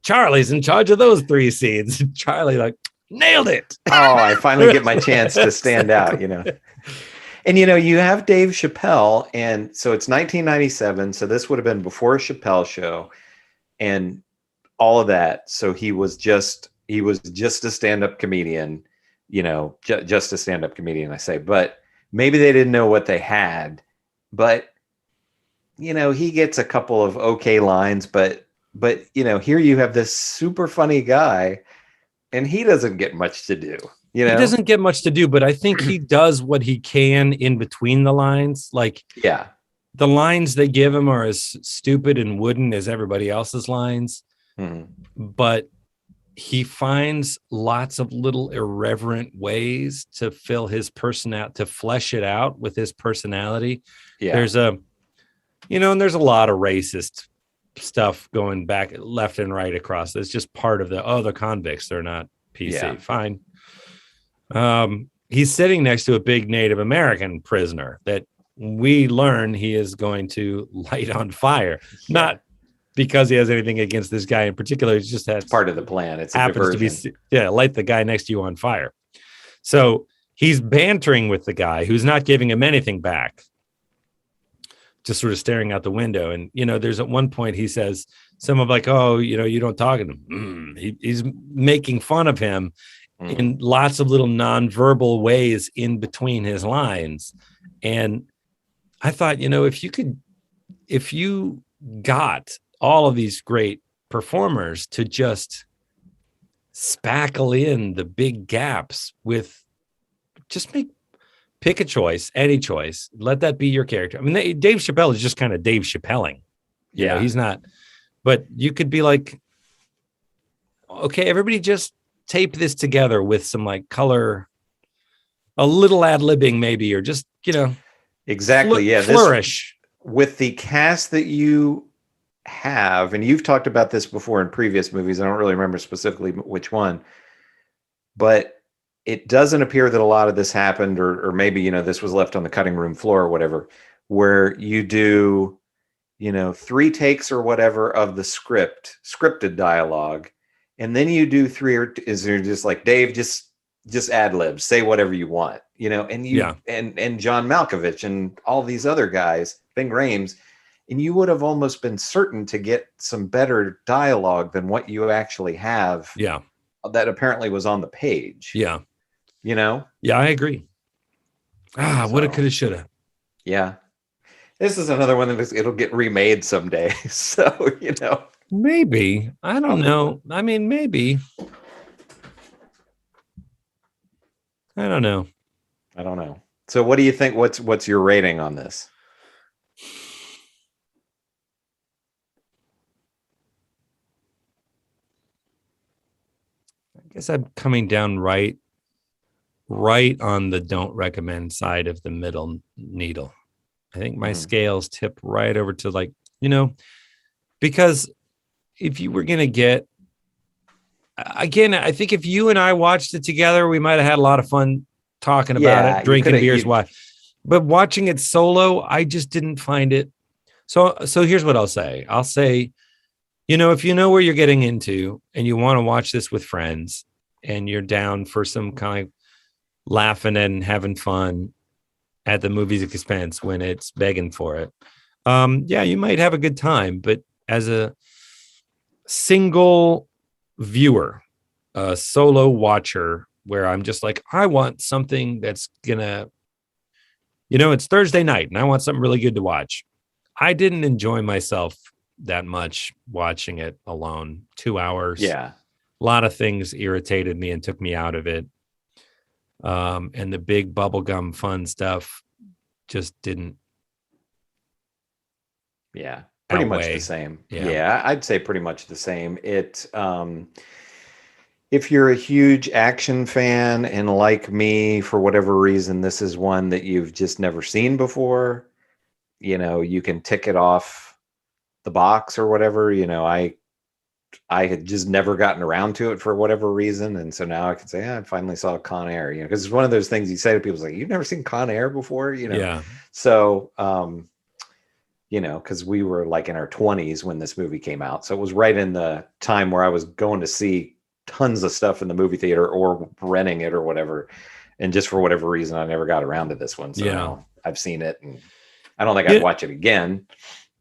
Charlie's in charge of those three scenes. Charlie nailed it. Oh, I finally get my chance to stand out, And, you have Dave Chappelle, and so it's 1997. So this would have been before Chappelle Show and all of that. So he was just a stand-up comedian, just a stand-up comedian, I say, but maybe they didn't know what they had, but he gets a couple of okay lines, but here you have this super funny guy and he doesn't get much to do. He doesn't get much to do, but I think he does what he can in between the lines. Like, yeah, the lines they give him are as stupid and wooden as everybody else's lines, but he finds lots of little irreverent ways to fill his personality, to flesh it out with his personality. Yeah. There's and there's a lot of racist stuff going back left and right across. It's just part of they're convicts. They're not PC. Yeah. Fine. He's sitting next to a big Native American prisoner that we learn he is going to light on fire. Yeah. Not because he has anything against this guy in particular. It's just that part of the plan. It's happens to be, light the guy next to you on fire. So he's bantering with the guy who's not giving him anything back, just sort of staring out the window. And, there's at one point he says, someone like, oh, you don't talk to him. He's making fun of him in lots of little nonverbal ways in between his lines. And I thought, if you got all of these great performers to just spackle in the big gaps with just pick a choice, any choice, let that be your character. I mean, Dave Chappelle is just kind of Dave Chappelling. He's not, but you could be like, okay, everybody just tape this together with some color, a little ad-libbing maybe, or just, exactly. Flourish. With the cast that you have, and you've talked about this before in previous movies. I don't really remember specifically which one, but it doesn't appear that a lot of this happened, or maybe, this was left on the cutting room floor or whatever, where you do, 3 takes or whatever of the scripted dialogue. And then you do 3, or is there just like, Dave, just ad lib, say whatever you want, and and John Malkovich and all these other guys, Ving Rhames, and you would have almost been certain to get some better dialogue than what you actually have. Yeah. That apparently was on the page. Yeah. Yeah, I agree. Woulda, coulda, shoulda. Yeah. This is another one that it'll get remade someday. So, maybe. I don't know. I mean, maybe. I don't know. So what do you think? What's your rating on this? I guess I'm coming down right on the don't recommend side of the middle needle. I think my scales tip right over to because if you were going to get, again, I think if you and I watched it together, we might have had a lot of fun talking about it, drinking beers. Why? But watching it solo, I just didn't find it. So here's what I'll say. I'll say, if you know where you're getting into and you want to watch this with friends and you're down for some kind of laughing and having fun at the movie's expense when it's begging for it, you might have a good time. But as a single viewer, a solo watcher, where I'm just like, I want something that's gonna, it's Thursday night and I want something really good to watch. I didn't enjoy myself that much watching it alone. 2 hours. Yeah. A lot of things irritated me and took me out of it. And the big bubblegum fun stuff just didn't. Yeah, pretty much the outweigh. same. Yeah. Yeah, I'd say pretty much the same. If you're a huge action fan and like me, for whatever reason, this is one that you've just never seen before, you can tick it off the box or whatever. I had just never gotten around to it for whatever reason. And so now I can say, I finally saw Con Air, because it's one of those things you say to people, it's like, you've never seen Con Air before, Yeah. So, because we were like in our 20s when this movie came out. So it was right in the time where I was going to see tons of stuff in the movie theater or renting it or whatever. And just for whatever reason, I never got around to this one. So now I've seen it, and I don't think I'd watch it again.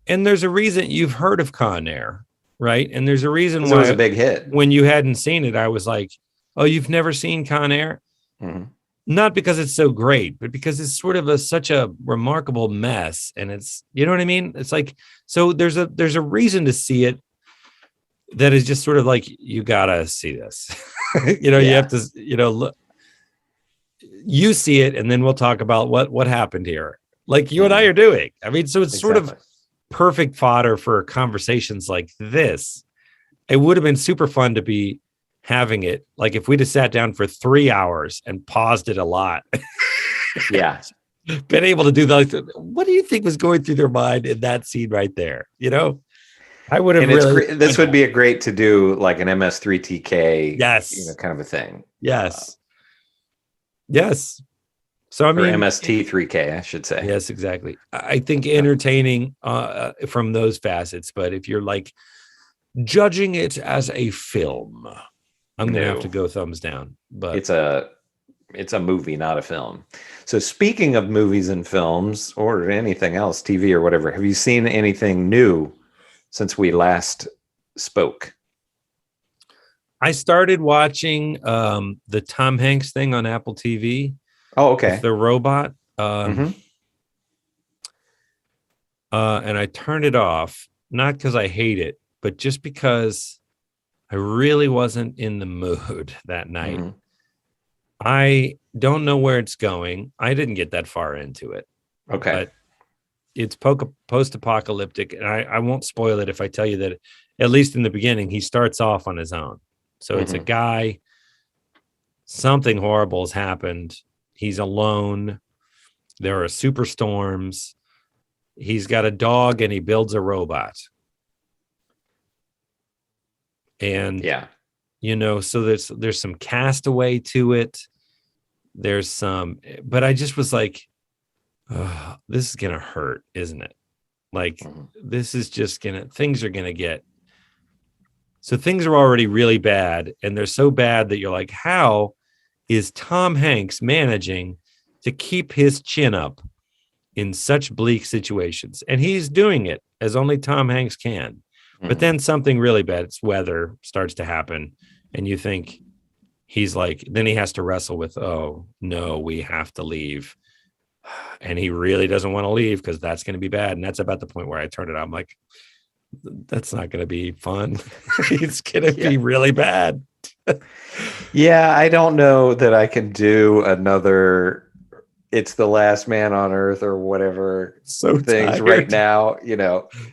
And there's a reason you've heard of Con Air, right? And there's a reason why it was a big hit. When you hadn't seen it, I was like, oh, you've never seen Con Air? Mm-hmm. Not because it's so great, but because it's sort of such a remarkable mess. And it's, you know what I mean? It's like, so there's a reason to see it that is just sort of like, you gotta see this. You have to, look, you see it, and then we'll talk about what happened here. Like you and I are doing. I mean, so it's sort of perfect fodder for conversations like this. It would have been super fun to be having it. Like if we'd have sat down for 3 hours and paused it a lot. Yeah. Been able to do that. What do you think was going through their mind in that scene right there? I would have this would be a great to do like an MS3TK, yes, kind of a thing. Yes. Yes. So I mean, or MST3K, I should say. Yes, exactly. I think entertaining from those facets, but if you're like judging it as a film, I'm going to have to go thumbs down. But it's a movie, not a film. So speaking of movies and films or anything else, TV or whatever, have you seen anything new since we last spoke? I started watching the Tom Hanks thing on Apple TV. Oh, okay. With the robot. And I turned it off, not because I hate it, but just because I really wasn't in the mood that night. Mm-hmm. I don't know where it's going. I didn't get that far into it. Okay. But it's post-apocalyptic, and I won't spoil it if I tell you that, at least in the beginning, he starts off on his own. So it's a guy, something horrible has happened. He's alone. There are superstorms. He's got a dog, and he builds a robot. And so there's some Castaway to it. There's some, but I just was like, oh, this is gonna hurt, isn't it? Like this is just things are gonna get. So things are already really bad, and they're so bad that you're like, how is Tom Hanks managing to keep his chin up in such bleak situations? And he's doing it as only Tom Hanks can. But then something really bad, it's weather, starts to happen. And you think he's like, then he has to wrestle with, oh, no, we have to leave. And he really doesn't want to leave because that's going to be bad. And that's about the point where I turn it on. I'm like, that's not going to be fun. It's going to be really bad. Yeah, I don't know that I can do another It's the Last Man on Earth or whatever things right now,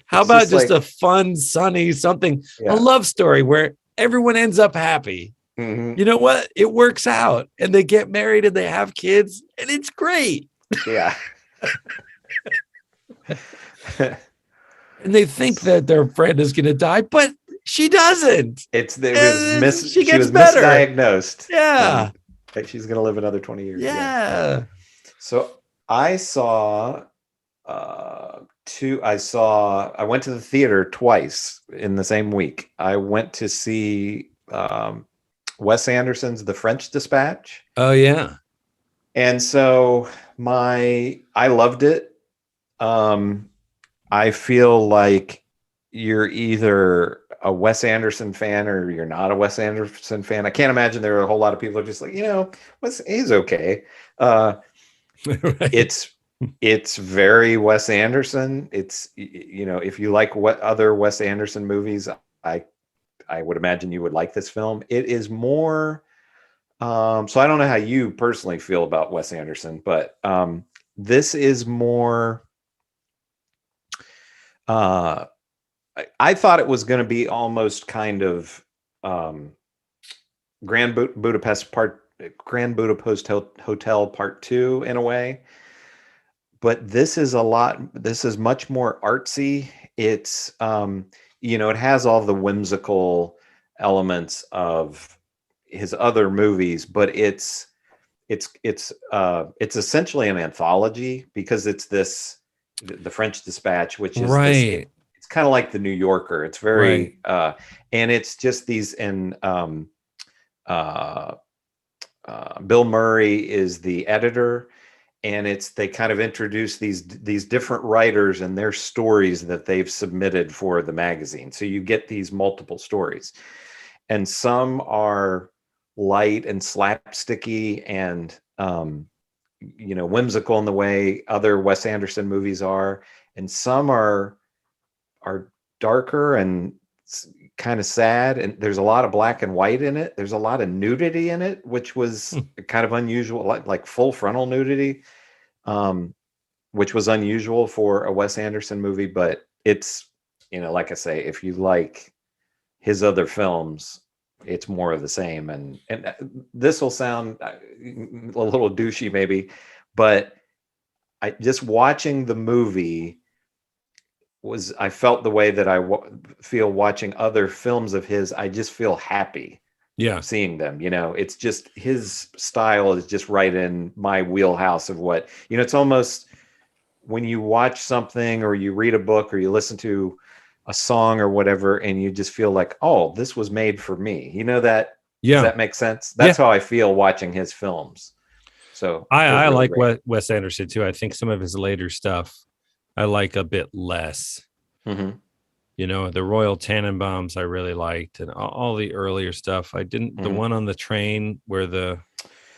How about just a fun, sunny something, a love story where everyone ends up happy? Mm-hmm. You know what? It works out and they get married and they have kids and it's great. Yeah. And they think that their friend is going to die, but she doesn't. She was better. Misdiagnosed. Yeah. She's going to live another 20 years. Yeah. So I saw I went to the theater twice in the same week. I went to see Wes Anderson's The French Dispatch. Oh, yeah. And so I loved it. I feel like you're either a Wes Anderson fan or you're not a Wes Anderson fan. I can't imagine there are a whole lot of people who are just like, Wes is okay. Right. It's very Wes Anderson. It's, if you like what other Wes Anderson movies, I I would imagine you would like this film. It is more. So I don't know how you personally feel about Wes Anderson, but this is more. I thought it was going to be almost kind of Grand Budapest Hotel Part 2 in a way. But this is much more artsy. It's it has all the whimsical elements of his other movies, but it's essentially an anthology because it's the French Dispatch, which is right. It's kind of like the New Yorker. It's very and it's just these and Bill Murray is the editor, and they kind of introduce these different writers and their stories that they've submitted for the magazine. So you get these multiple stories, and some are light and slapsticky and whimsical in the way other Wes Anderson movies are, and some are darker and kind of sad, and there's a lot of black and white in it. There's a lot of nudity in it, which was kind of unusual, like full frontal nudity, which was unusual for a Wes Anderson movie. But it's, like I say, if you like his other films, it's more of the same. And this will sound a little douchey maybe, but I just watching the movie I felt the way that I feel watching other films of his. I just feel happy seeing them. It's just his style is just right in my wheelhouse of what, it's almost when you watch something or you read a book or you listen to a song or whatever, and you just feel like, oh, this was made for me. Does that make sense? That's how I feel watching his films. So I really like Wes Anderson too. I think some of his later stuff I like a bit less. Mm-hmm. The Royal Tannenbaums I really liked, and all the earlier stuff. I didn't. The one on the train where the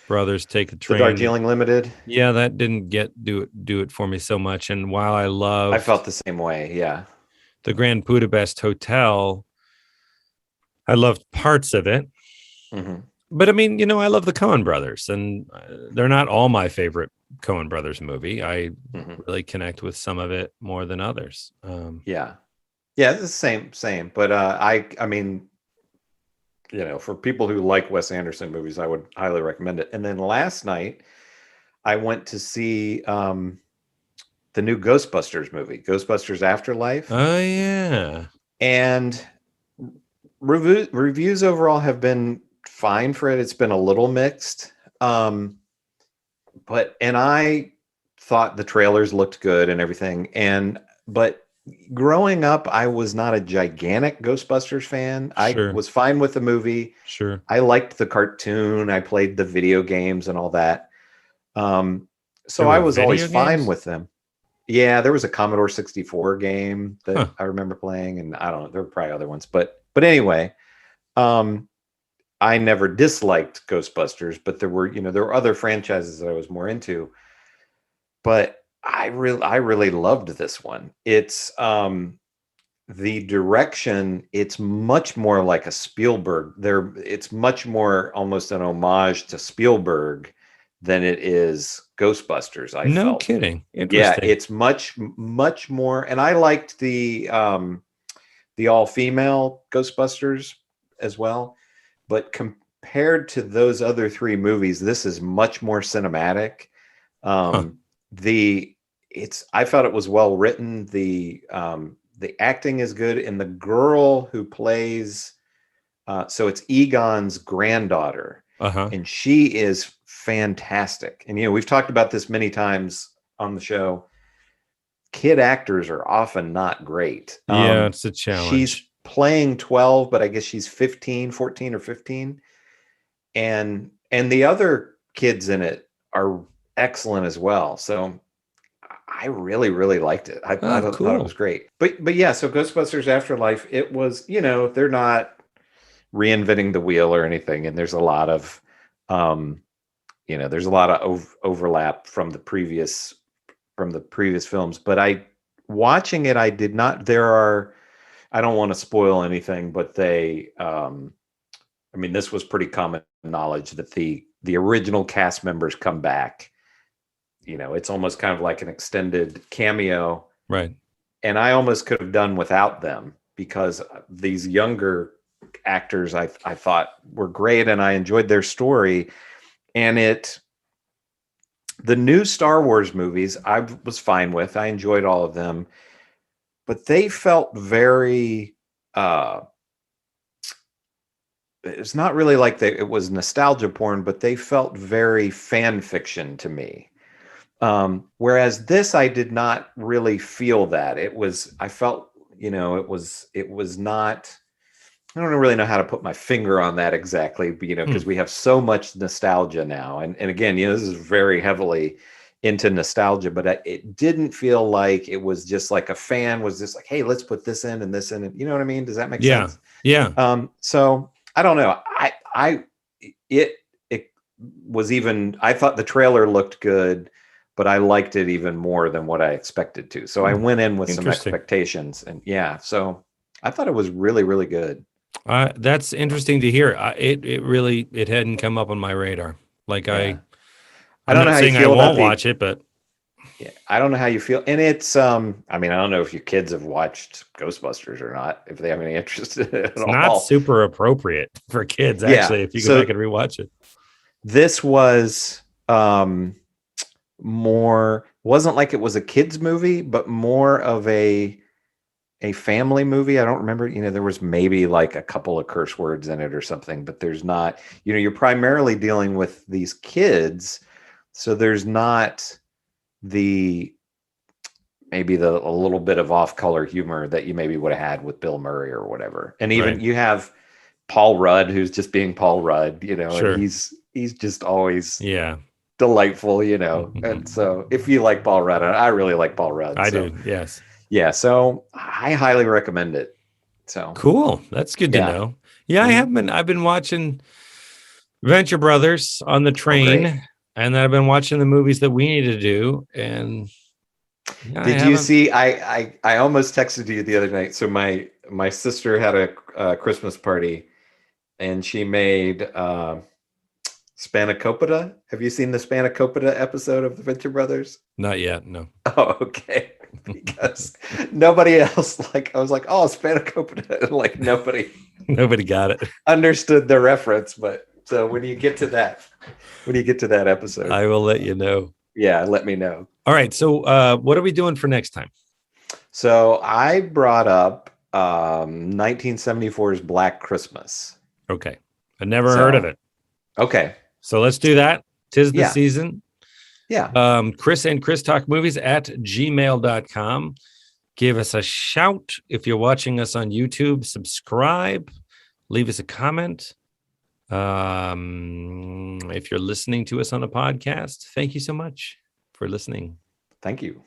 brothers take a train. The Darjeeling Limited. Yeah, that didn't do it for me so much. And while I felt the same way. Yeah. The Grand Budapest Hotel, I loved parts of it. Mm-hmm. But I mean, I love the Coen brothers, and they're not all my favorite Coen brothers movie. I really connect with some of it more than others. Yeah, it's the same. But I mean, for people who like Wes Anderson movies, I would highly recommend it. And then last night, I went to see the new Ghostbusters movie, Ghostbusters Afterlife. Oh yeah, and reviews overall have been fine for it. It's been a little mixed. And I thought the trailers looked good and everything. But growing up, I was not a gigantic Ghostbusters fan. Sure. I was fine with the movie. Sure. I liked the cartoon. I played the video games and all that. So I was always fine with them. Yeah, there was a Commodore 64 game that I remember playing, and I don't know, there were probably other ones. But anyway, I never disliked Ghostbusters, but there were other franchises that I was more into. But I really loved this one. It's the direction. It's much more like a Spielberg. It's much more almost an homage to Spielberg than it is Ghostbusters. No felt. Kidding. Interesting. Yeah, it's much more. And I liked the all-female Ghostbusters as well. But compared to those other three movies, this is much more cinematic. I felt it was well written. The acting is good, and the girl who plays, so it's Egon's granddaughter, and she is fantastic. And we've talked about this many times on the show. Kid actors are often not great. Yeah, it's a challenge. She's playing 12, but I guess she's 14 or 15. And the other kids in it are excellent as well. So I really, really liked it. I thought it was great. But yeah, so Ghostbusters Afterlife, it was, they're not reinventing the wheel or anything. And there's a lot of, overlap from the previous films. But watching it, I did not, I don't want to spoil anything, but I mean, this was pretty common knowledge that the original cast members come back. You know, it's almost kind of like an extended cameo. Right. And I almost could have done without them because these younger actors I thought were great and I enjoyed their story. And the new Star Wars movies I was fine with. I enjoyed all of them, but they felt very it's not really like it was nostalgia porn, but they felt very fan fiction to me. Whereas this, I did not really feel that. I felt, it was not, I don't really know how to put my finger on that exactly, but, because we have so much nostalgia now. And again, this is very heavily into nostalgia, but it didn't feel like it was just like a fan was just like, hey, let's put this in and this in. And you know what I mean? Does that make sense? Yeah. So I don't know. It was even, I thought the trailer looked good, but I liked it even more than what I expected to. So I went in with some expectations, and so I thought it was really, really good. That's interesting to hear. It hadn't come up on my radar. Like I I'm don't know not how saying you feel I about won't watch it, but I don't know how you feel. And it's, I mean, I don't know if your kids have watched Ghostbusters or not, if they have any interest in it at all. It's not super appropriate for kids, actually, if you go back and rewatch it. This was more, wasn't like it was a kid's movie, but more of a family movie. I don't remember, there was maybe like a couple of curse words in it or something, but there's not, you're primarily dealing with these kids. So there's not maybe a little bit of off-color humor that you maybe would have had with Bill Murray or whatever. And even you have Paul Rudd, who's just being Paul Rudd, and he's just always delightful, And so if you like Paul Rudd, I really like Paul Rudd. I do, yes. Yeah, so I highly recommend it. So cool. That's good to know. Yeah, I've been watching Venture Brothers on the train. And then I've been watching the movies that we need to do. And did you see? I almost texted you the other night. So my sister had a Christmas party, and she made spanakopita. Have you seen the spanakopita episode of the Venture Brothers? Not yet. No. Oh, okay. Because nobody else, I was like, oh, spanakopita, like nobody got it. Understood the reference, but. So when you get to that episode, I will let you know. Yeah, let me know. All right. So what are we doing for next time? So I brought up 1974's Black Christmas. Okay. I never heard of it. Okay. So let's do that. 'Tis the season. Yeah. Chris and Chris Talk Movies at gmail.com. Give us a shout. If you're watching us on YouTube, subscribe, leave us a comment. If you're listening to us on a podcast, thank you so much for listening. Thank you.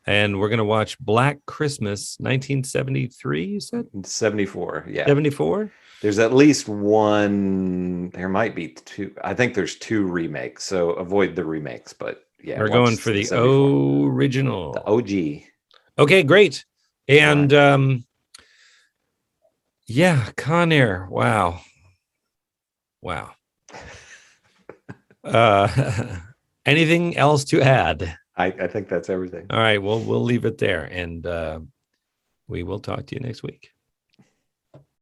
And we're going to watch Black Christmas, 1973, you said? 74, yeah. 74? There's at least one, there might be two. I think there's two remakes, so avoid the remakes, but yeah. We're going for the original. The OG. Okay, great. And Con Air. Wow. Anything else to add? I think that's everything. All right. Well, we'll leave it there, and we will talk to you next week.